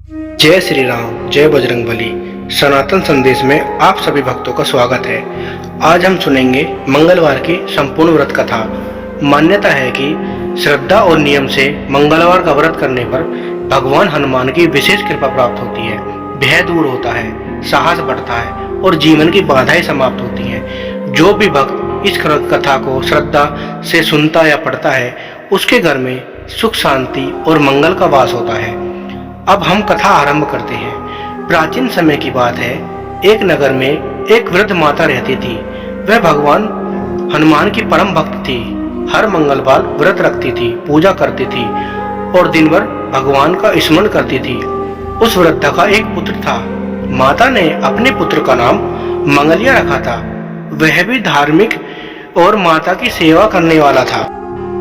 जय श्री राम, जय बजरंगबली। सनातन संदेश में आप सभी भक्तों का स्वागत है। आज हम सुनेंगे मंगलवार की संपूर्ण व्रत कथा। मान्यता है कि श्रद्धा और नियम से मंगलवार का व्रत करने पर भगवान हनुमान की विशेष कृपा प्राप्त होती है। भय दूर होता है, साहस बढ़ता है और जीवन की बाधाएं समाप्त होती हैं। जो भी भक्त इस कथा को श्रद्धा से सुनता या पढ़ता है, उसके घर में सुख, शांति और मंगल का वास होता है। अब हम कथा आरंभ करते हैं। प्राचीन समय की बात है। एक नगर में एक वृद्ध माता रहती थी। वह भगवान हनुमान की परम भक्त थी। हर मंगलवार व्रत रखती थी, पूजा करती थी और दिन भर भगवान का स्मरण करती थी। उस वृद्धा का एक पुत्र था। माता ने अपने पुत्र का नाम मंगलिया रखा था। वह भी धार्मिक और माता की सेवा करने वाला था।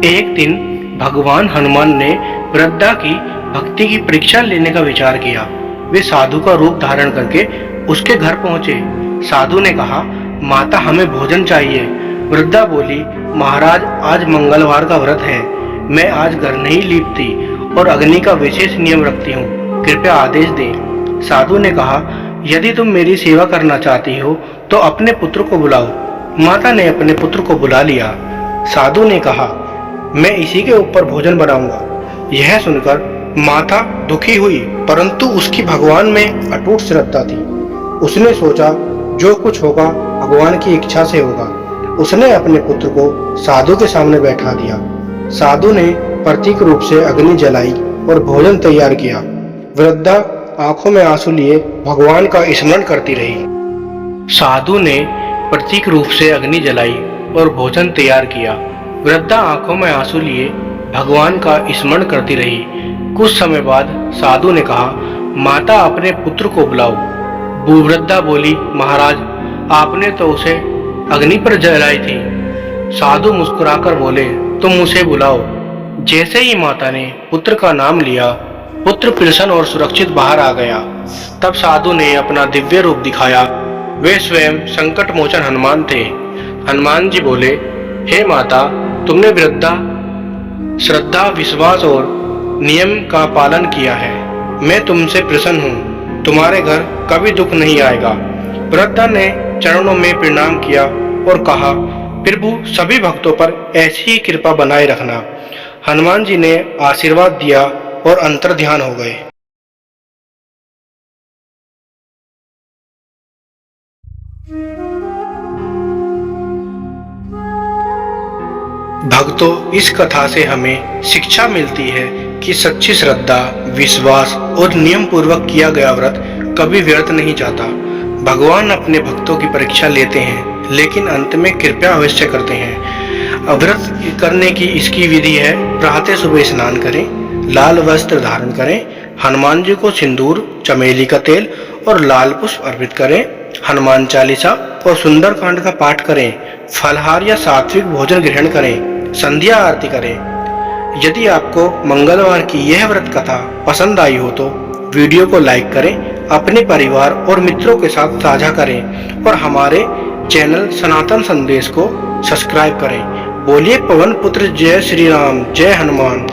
एक दिन भगवान हनुमान ने वृद्धा की भक्ति की परीक्षा लेने का विचार किया। वे साधु का रूप धारण करके उसके घर पहुंचे। साधु ने कहा, माता हमें भोजन चाहिए। वृद्धा बोली, महाराज आज मंगलवार का व्रत है। मैं आज घर नहीं लीपती और अग्नि का विशेष नियम रखती हूँ, कृपया आदेश दें। साधु ने कहा, यदि तुम मेरी सेवा करना चाहती हो तो अपने पुत्र को बुलाओ। माता ने अपने पुत्र को बुला लिया। साधु ने कहा, मैं इसी के ऊपर भोजन बनाऊंगा। यह सुनकर माता दुखी हुई, परंतु उसकी भगवान में अटूट श्रद्धा थी। उसने सोचा, जो कुछ होगा भगवान की इच्छा से होगा। उसने अपने पुत्र को साधु के सामने बैठा दिया। साधु ने प्रतीक रूप से अग्नि जलाई और भोजन तैयार किया। वृद्धा आंखों में आंसू लिए भगवान का स्मरण करती रही। साधु ने प्रतीक रूप से अग्नि जलाई और भोजन तैयार किया। वृद्धा आंखों में आंसू लिए भगवान का स्मरण करती रही। कुछ समय बाद साधु ने कहा, माता अपने पुत्र को बुलाओ। वृद्धा बोली, महाराज आपने तो उसे अग्नि पर जलाई थी। साधु मुस्कुराकर बोले, तुम उसे बुलाओ। जैसे ही माता ने पुत्र का नाम लिया, पुत्र प्रसन्न और सुरक्षित बाहर आ गया। तब साधु ने अपना दिव्य रूप दिखाया। वे स्वयं संकट मोचन हनुमान थे। हनुमान जी बोले, हे माता, तुमने वृद्धा श्रद्धा, विश्वास और नियम का पालन किया है। मैं तुमसे प्रसन्न हूँ। तुम्हारे घर कभी दुख नहीं आएगा। वृद्धा ने चरणों में प्रणाम किया और कहा, प्रभु सभी भक्तों पर ऐसी ही कृपा बनाए रखना। हनुमान जी ने आशीर्वाद दिया और अंतर्ध्यान हो गए। भक्तों, इस कथा से हमें शिक्षा मिलती है कि सच्ची श्रद्धा, विश्वास और नियम पूर्वक किया गया व्रत कभी व्यर्थ नहीं जाता। भगवान अपने भक्तों की परीक्षा लेते हैं, लेकिन अंत में कृपा अवश्य करते हैं। व्रत करने की इसकी विधि है, प्रातः सुबह स्नान करें, लाल वस्त्र धारण करें, हनुमान जी को सिंदूर, चमेली का तेल और लाल पुष्प अर्पित करें, हनुमान चालीसा और सुंदर कांड का पाठ करें, फलहार या सात्विक भोजन ग्रहण करें, संध्या आरती करें। यदि आपको मंगलवार की यह व्रत कथा पसंद आई हो तो वीडियो को लाइक करें, अपने परिवार और मित्रों के साथ साझा करें और हमारे चैनल सनातन संदेश को सब्सक्राइब करें। बोलिए पवन पुत्र जय श्री राम, जय हनुमान।